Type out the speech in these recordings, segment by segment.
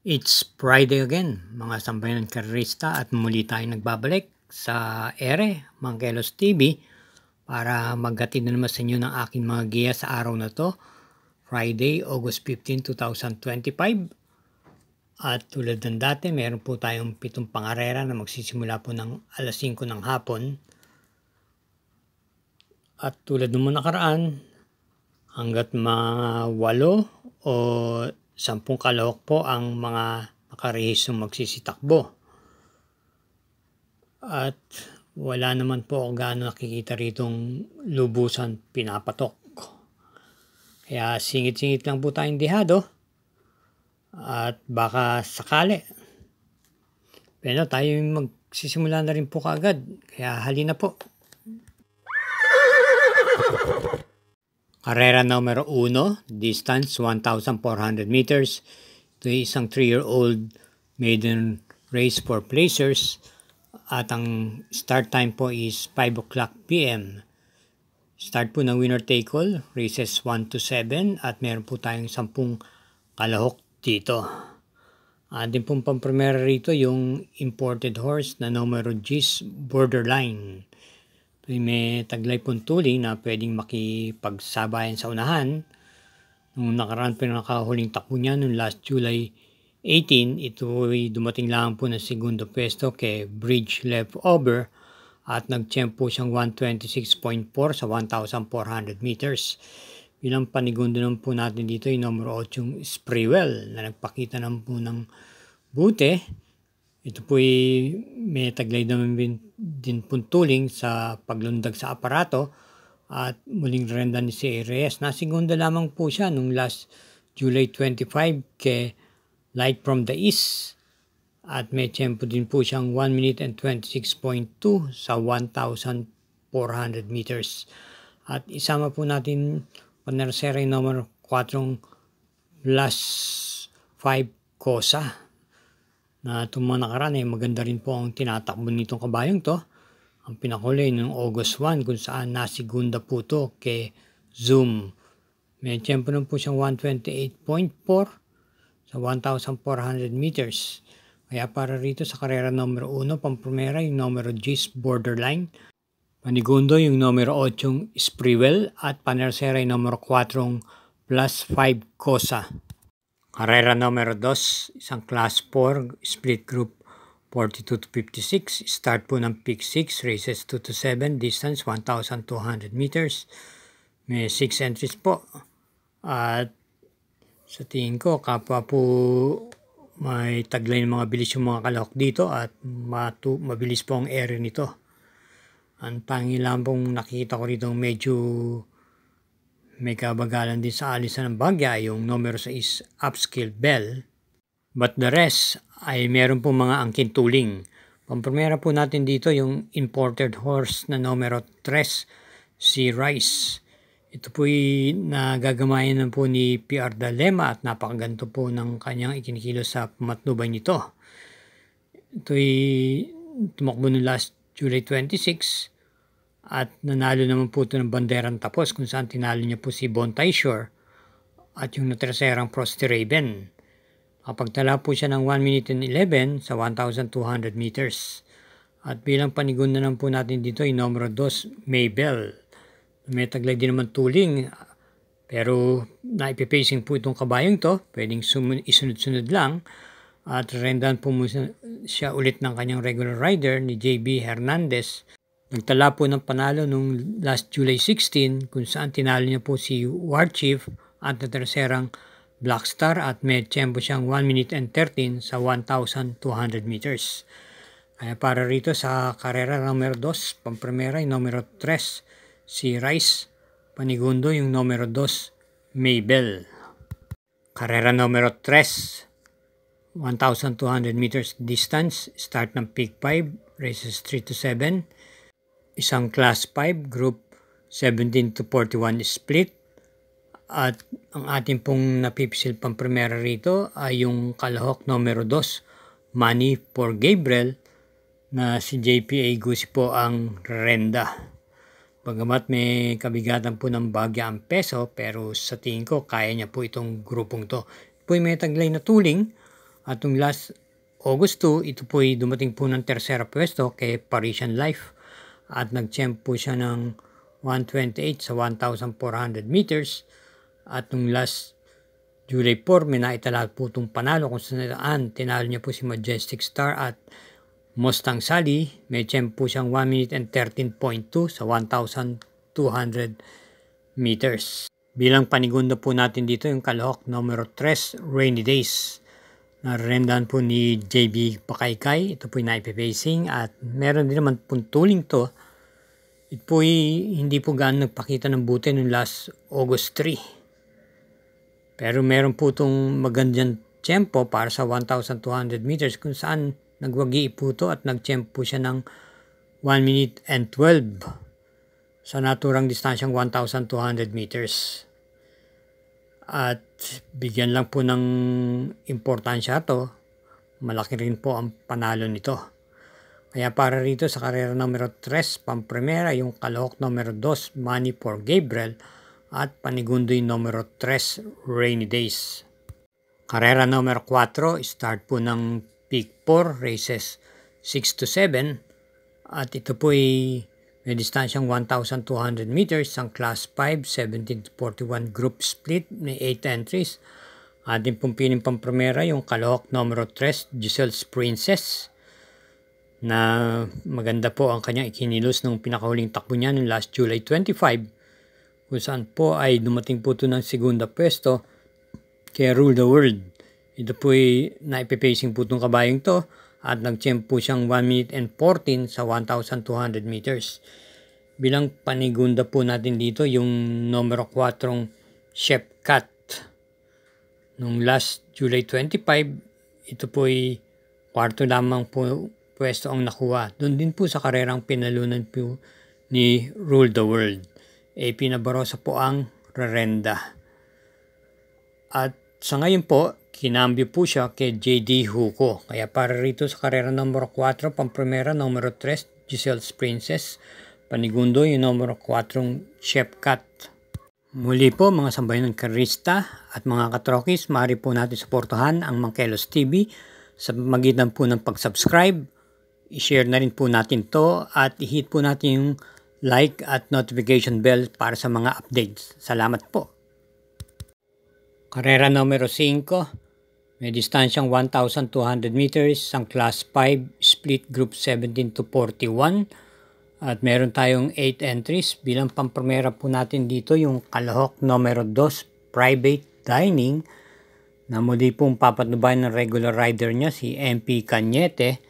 It's Friday again, mga sambayanan karerista, at muli tayo nagbabalik sa ere, Mangkelos TV, para maghatid na naman sa inyo ng aking mga giya sa araw na to, Friday, August 15, 2025. At tulad ng dati, meron po tayong 7 pangarera na magsisimula po ng alas 5 ng hapon. At tulad ng mga nakaraan, hanggat mga 8 o 10 kalahok po ang mga nakarehistong magsisitakbo. At wala naman po ako gaano nakikita ritong lubusan pinapatok. Kaya singit-singit lang po tayong dihado at baka sakali. Pero tayo magsisimula na rin po kaagad. Kaya halina po. Karera numero 1, distance 1,400 meters. Ito ay isang 3-year-old maiden race for placers. At ang start time po is 5 o'clock p.m. Start po ng winner take all, races 1 to 7. At meron po tayong 10 kalahok dito. Atin pong pampremera rito yung imported horse na numero G's Borderline. May taglay pong tuling na pwedeng makipagsabayan sa unahan. Nung nakaraan po na nakahuling takbo niya noong last July 18, ito ay dumating lang po ng segundo pwesto kay Bridge Leftover at nag-champ po siyang 126.4 sa 1,400 meters. Bilang panigundo naman po natin dito yung numero 8 yung Sprewell na nagpakita naman po ng buti. Ito po ay may taglay naman din puntuling sa paglundag sa aparato at muling renda ni si Reyes. Nasigunda lamang po siya nung last July 25 kay Light from the East at may tempo din po siyang 1 minute and 26.2 sa 1,400 meters. At isama po natin panersera yung numero 4 plus 5 Kosa. Na itong mga nakaraan maganda rin po ang tinatakbo nitong kabayong to. Ang pinakuli noong August 1 kung saan nasigunda po to kay Zoom. May tempo na po siyang 128.4 sa 1,400 meters. Kaya para rito sa karera numero 1, pampremera yung numero G's Borderline. Panigundo yung numero 8 yung Sprewell at panersera yung numero 4 plus 5 Kosa. Karera numero 2, isang class 4, split group 42 to 56. Start po ng pick 6, races 2 to 7, distance 1,200 meters. May 6 entries po. At sa tingin ko, kapwa po may taglay ng mga bilis yung mga kalahok dito at mabilis po ang area nito. Ang tangi lang pong nakikita ko rito medyo may kabagalan din sa alisan ng bagya yung numero 6 Upscale Bell. But the rest ay meron po mga angkin tuling. Pampremera po natin dito yung imported horse na numero 3 si Rice. Ito po ay nagagamayan na po ni PR Dalema at napakaganto po ng kanyang ikinikilo sa pamatnubay nito. Ito ay tumakbo ng last July 26. At nanalo naman po ito ng banderang tapos kung saan tinalo niya po si Bontay Shore at yung naterserang Frosty Raven. Kapagtala po siya ng 1 minute and 11 sa 1,200 meters. At bilang panigunda naman po natin dito yung numero 2, Maybell. May taglay din naman tuling pero naipipacing po itong kabayong to. Pwedeng isunod-sunod lang. At rendan po siya ulit ng kanyang regular rider ni JB Hernandez. Nagtala po ng panalo nung last July 16 kung saan tinalo niya po si War Chief at na terserang Black Star at may tempo siyang 1 minute and 13 sa 1,200 meters. Kaya para rito sa karera numero 2, pampremera yung numero 3 si Rice, panigundo yung numero 2 Maybell. Karera numero 3, 1,200 meters distance, start ng peak 5, races 3 to 7. Isang class 5, group 17 to 41 split. At ang ating pong napipisil pampremera rito ay yung kalahok numero 2, Money for Gabriel, na si JPA Gusi po ang renda. Bagamat may kabigatan po ng bagya ang peso, pero sa tingin ko kaya niya po itong grupong to. Po may taglay na tuling At yung last August 2, ito po ay dumating po ng tersera pwesto kay Parisian Life at nag-champ po siya ng 128 sa 1,400 meters. At yung last July 4, may naitala po itong panalo kung saan tinalo niya po si Majestic Star at Mustang Sally. May champ po siyang 1 minute and 13.2 sa 1,200 meters. Bilang panigunda po natin dito yung kalahok numero 3, Rainy Days. Narendan po ni JB Pakaykay. Ito po yung naipipacing at meron din naman pong tuling to. Ito po hindi po gaano nagpakita ng buti noong last August 3. Pero meron po itong magandang tiyempo para sa 1,200 meters kung saan nagwagi po ito at nag-champ po siya ng 1 minute and 12 sa naturang distansyang 1,200 meters. At bigyan lang po ng importansya ito, malaki rin po ang panalo nito. Kaya para rito sa karera numero 3, pampremera yung kalahok numero 2, Money for Gabriel, at panigundoy numero 3, Rainy Days. Karera numero 4, start po ng Peak 4, races 6 to 7. At ito po ay may distansyang 1,200 meters, ang class 5, 17 to 41 group split, may 8 entries. Ating pong piling pampremera yung kalahok numero 3, Giselle's Princess, na maganda po ang kanyang ikinilos nung pinakahuling takbo niya noong last July 25. Kung saan po ay dumating po ito ng segunda pwesto kay Rule the World. Ito po ay naipipacing po itong kabayong to at nag-champ po siyang 1 minute and 14 sa 1,200 meters. Bilang panigunda po natin dito yung numero 4, Chef Cat. Nung last July 25, ito po ay kwarto lamang po pwesto ang nakuha. Doon din po sa karerang pinalunan po ni Rule the World. Pinabarosa po ang rerenda. At sa ngayon po, kinambyo po siya kay JD Huko. Kaya para rito sa karera numero 4, pampremera numero 3, Giselle's Princess. Panigundo yung numero 4, Chef Cat. Muli po mga sambayan ng karista at mga katrokis, maaari po natin suportahan ang Mangkelos TV sa magitan po ng pag-subscribe. I-share na rin po natin to at i-hit po natin yung like at notification bell para sa mga updates. Salamat po. Karera numero 5, may distansyang 1,200 meters, ang class 5, split group 17 to 41. At meron tayong 8 entries. Bilang pampremera po natin dito yung kalahok numero 2, Private Dining, na muli pong papatnubayan ng regular rider niya si MP Cañete.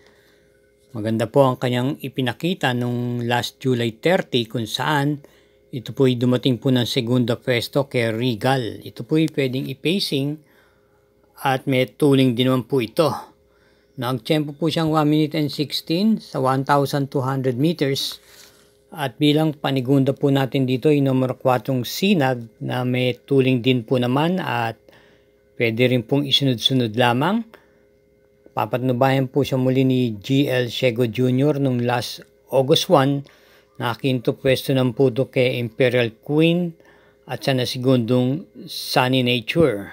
Maganda po ang kanyang ipinakita nung last July 30 kung saan ito po ay dumating po ng segunda pwesto kay Regal. Ito po ay pwedeng i-pacing at may tuling din naman po ito. Nag-tempo po siyang 1 minute and 16 sa 1,200 meters. At bilang panigunda po natin dito ay numero 4 Sinag na may tuling din po naman at pwede rin pong isunod-sunod lamang. Papatnubayan po siya muli ni GL Shego Jr. nung last August 1 na quinto pwesto ng puto kay Imperial Queen at sa nasigundong Sunny Nature.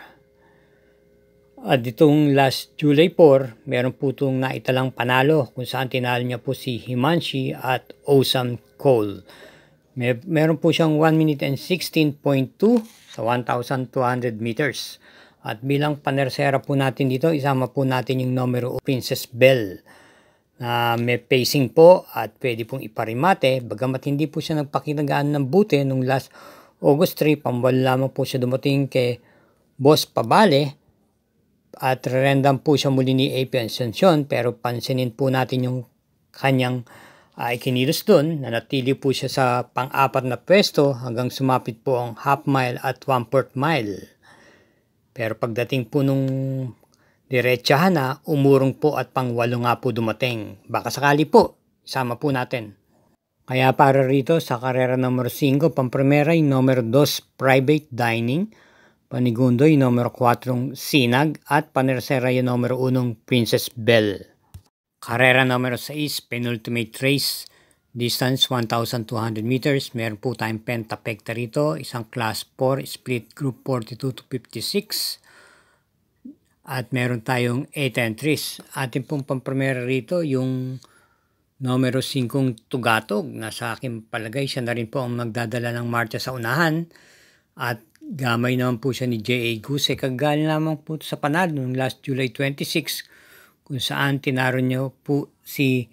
At itong last July 4, meron po itong naitalang panalo kung saan tinalo niya po si Himanshi at Awesome Cole. Meron po siyang 1 minute and 16.2 sa 1,200 meters. At bilang panersera po natin dito, isama po natin yung numero Princess Belle na may pacing po at pwede pong iparimate. Bagamat hindi po siya nagpakinagaan ng buti nung last August 3, pambal lamang po siya dumating kay Boss Pabale at rerendam po siya muli ni AP Ascension. Pero pansinin po natin yung kanyang ikinilos doon. Nanatili po siya sa pang-apat na pwesto hanggang sumapit po ang half mile at 1/4 mile. Pero pagdating po nung diretsahan na, umurong po at pang-8 nga po dumating. Baka sakali po, isama po natin. Kaya para rito sa karera numero 5, pampremera yung numero 2, Private Dining. Panigundo yung numero 4, Sinag. At panersera yung numero 1, Princess Belle. Karera numero 6, penultimate race. Distance 1,200 meters. Meron po tayong pentapekta rito. Isang class 4, split group 42 to 56. At meron tayong 8 entries. Ating pong pampremera rito yung numero 5 Tugatog na sa aking palagay siya na rin po ang magdadala ng marcha sa unahan. At gamay naman po siya ni J.A. Guse. Kagaling lamang po sa panalo noong last July 26 kung saan tinaro niyo po si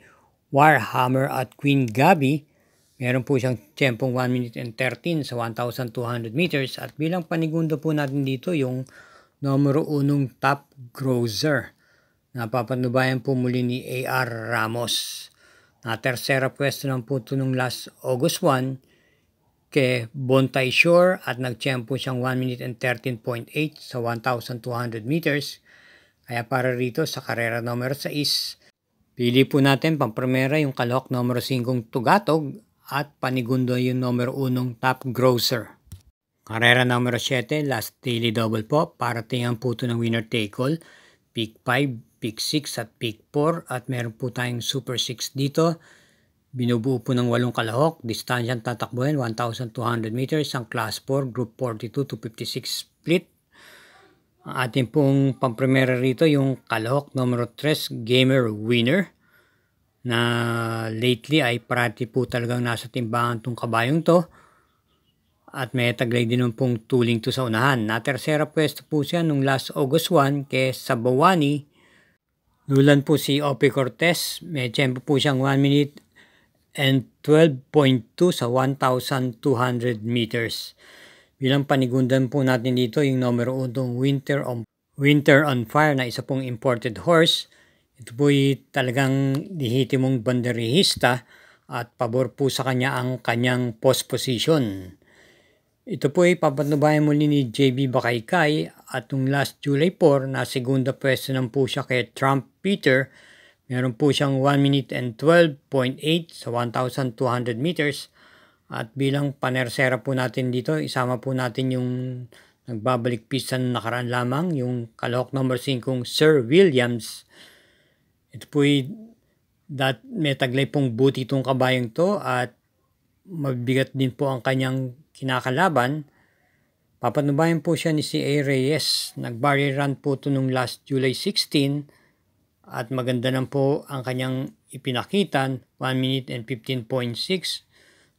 Warhammer at Queen Gabi. Meron po siyang tiyempong 1 minute and 13 sa 1,200 meters. At bilang panigundo po natin dito yung numero 1 top grosser. Napapanubayan po muli ni A.R. Ramos. Na tersera pwesto ng po ito nung last August 1 kay Bontay Shore at nagtiyempo siyang 1 minute and 13.8 sa 1,200 meters. Kaya para rito sa karera numero 6, pili po natin pampremera yung kalahok numero 5 Tugatog at panigundo yung numero 1 top grosser. Karera numero 7, last daily double po. Para tingnan po ito ng winner take all. Pick 5, pick 6 at pick 4. At meron po tayong super 6 dito. Binubuo po ng 8 kalahok. Distansyang tatakbuhin 1,200 meters. Ang class 4, group 42 to 56 split. Ang ating pong pampremera rito yung kalahok numero 3, gamer winner. Na lately ay parati po talagang nasa timbangan tong kabayong to. At may taglay din pong tuling to sa unahan. Na tersera pwesto po siya nung last August 1 kay Sabawani. Nulan po si Ope Cortez. May tiyempo po siyang 1 minute and 12.2 sa 1,200 meters. Bilang panigundan po natin dito yung numero 1 Winter on Fire na isa pong imported horse. Ito po talagang lehitimong banderihista at pabor po sa kanya ang kanyang post position. Ito po ay papanubayan muli ni JB Bakaykay at nung last July 4 na segunda pwesto naman po siya kay Trump Peter. Meron po siyang 1 minute and 12.8 sa 1,200 meters. At bilang panersera po natin dito, isama po natin yung nagbabalik pista na nakaraan lamang, yung kalahok number 5 Sir Williams. Ito po ay may taglay pong buti itong kabayang to at mabigat din po ang kanyang kinakalaban. Papanubayan po siya ni C.A. Reyes. Nag-barrier run po ito nung last July 16 at maganda lang po ang kanyang ipinakitan, 1 minute and 15.6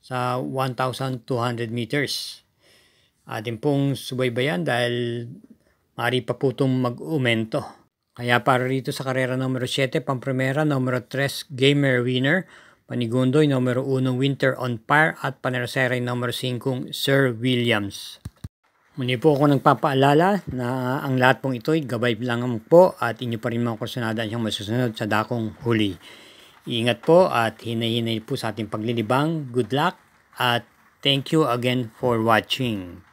sa 1,200 meters. Atin pong subaybayan dahil maaari pa po itong mag-umento. Kaya para rito sa karera numero 7, pampremera numero 3, gamer winner. Panigundoy, numero 1, Winter on Fire at panersera numero 5, Sir Williams. Muli po ako nagpapaalala na ang lahat pong ito ay gabay lang po at inyo pa rin mga kursunada siyang masusunod sa dakong huli. Ingat po at hinay-hinay po sa ating paglilibang. Good luck at thank you again for watching.